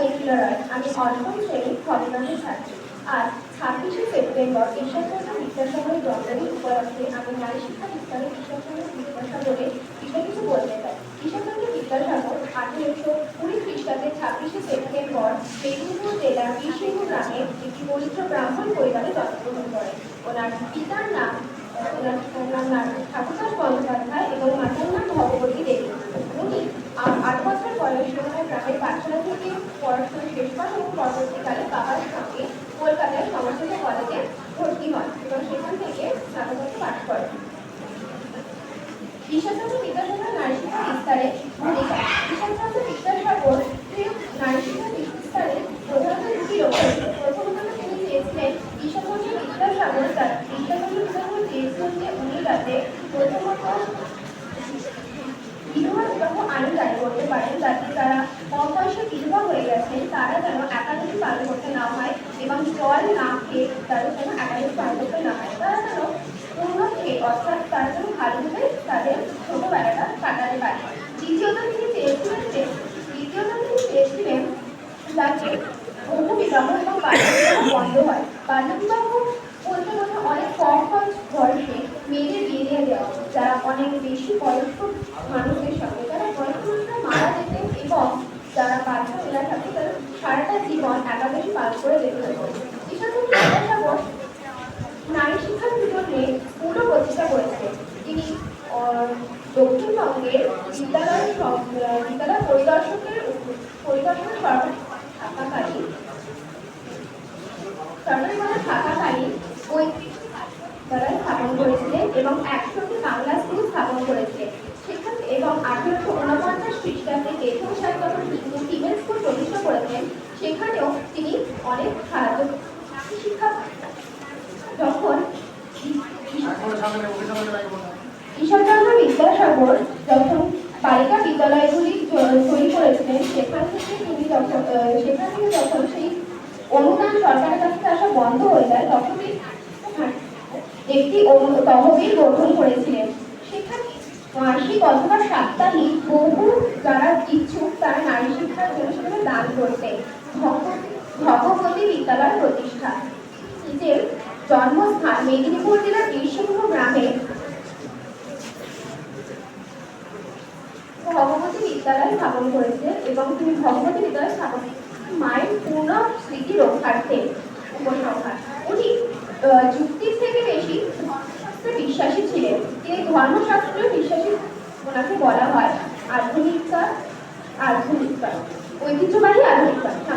ঐকিলা রায়। আমি অষ্টম শ্রেণীর ভবনাথের ছাত্রী। আজ 26শে সেপ্টেম্বর ঈশ্বরচন্দ্র বিদ্যাসাগরের জন্মদিন উপলক্ষে আমি নারী শিক্ষা বিস্তারে ঈশ্বরচন্দ্র বিদ্যাসাগরের বিষয়ে কিছু বলতে চাই। ঈশ্বরচন্দ্র বিদ্যাসাগর 1820 খ্রিস্টাব্দে 26শে সেপ্টেম্বর মেদিনীপুর জেলার বীরসিংহ গ্রামে একটি দরিদ্র ব্রাহ্মণ পরিবারে জন্মগ্রহণ করেন। ওনার পিতার নাম ঠাকুরদাস বন্দ্যোপাধ্যায় এবং মাতার নাম ভগবতী দেবী। উনি 8 বছর বয়সে গ্রামের পাঠশালা থেকে পড়াশোনা শেষ করেন এবং পরবর্তীকালে বাবার সঙ্গে কলকাতায় সংস্কৃত কলেজে ভর্তি হন এবং সেখান থেকে স্নাতকোত্তর পাঠ করেন। ঈশ্বরচন্দ্র বিদ্যাসাগর নারী শিক্ষা বিস্তারে ভূমিকা। ঈশ্বরচন্দ্র বিদ্যাসাগর নারী শিক্ষা বিস্তারে প্রধানত দুটি লক্ষ্য ছিল। প্রথমত তিনি চেয়েছিলেন ঈশ্বরচন্দ্র বিদ্যাসাগর চেয়েছিলেন যে উনি যাতে প্রথমত বিধবা বিবাহ আইন জারি করতে পারেন, যাতে যারা কম বয়সে বিধবা হয়ে গেছেন তারা যেন একাডেমি পালন করতে না হয় এবং জল না খেয়ে তারা যেন একাডেমি পালন করতে না হয়, তারা যেন পূর্ণ খেয়ে অর্থাৎ তারা যেন ভালোভাবে তাদের ছোটবেলাটা কাটাতে পারে। দ্বিতীয়ত তিনি চেয়েছিলেন যাতে বহু বিবাহ এবং বাল্যবিবাহ বন্ধ হয়। বাল্যবিবাহ বলতে বলতে অনেক কম বয়সে মেয়েদের বিয়ে দিয়ে দেওয়া, যারা অনেক বেশি বয়স্ক মানুষের সঙ্গে যারা বয়স্ক মানুষরা মারা যেতেন এবং যারা বাচ্চা মেয়েরা থাকে তারা সারাটা জীবন একাদশী পালন করে যেতে হতো। ঈশ্বরচন্দ্র বিদ্যাসাগর নারী শিক্ষার জন্য পুরো প্রচেষ্টা করেছিলেন। তিনি দক্ষিণবঙ্গের বিদ্যালয় পরিদর্শনের থাকাকালীন ওই তারা স্থাপন করেছিলেন এবং 100টি বাংলা স্কুল স্থাপন করেছিলেন। সেখানে এবং 1849 খ্রিস্টাব্দে প্রথম সাল যখন ফিমেল স্কুল প্রতিষ্ঠা করেছেন সেখানেও তিনি অনেক সাহায্য শিক্ষা। যখন ঈশ্বরচন্দ্র বিদ্যাসাগর যখন বালিকা বিদ্যালয়গুলি তৈরি করেছিলেন সেখান থেকে যখন সেই অনুদান সরকারের কাছে আসা বন্ধ হয়ে যায় তখন একটি তহবিল গঠন করেছিলেন। সেখানে মাসিক অথবা সাপ্তাহিক বহু যারা ইচ্ছুক তারা নারী শিক্ষার জন্য সেখানে দান করতে ভগবতী বিদ্যালয় প্রতিষ্ঠা। নিজের জন্মস্থান মেদিনীপুর জেলার বীরসিংহ গ্রামে ভগবতী বিদ্যালয় স্থাপন করেছে এবং তিনি ভগবতী বিদ্যালয় স্থাপন মায়ের পূর্ণ স্মৃতি রক্ষার্থে উপসংহার। উনি যুক্তির থেকে বেশি ধর্মশাস্ত্রে বিশ্বাসী ছিলেন। তিনি ধর্মশাস্ত্রেও বিশ্বাসী ওনাকে বলা হয় ঐতিহ্যবাহী আধুনিকতা।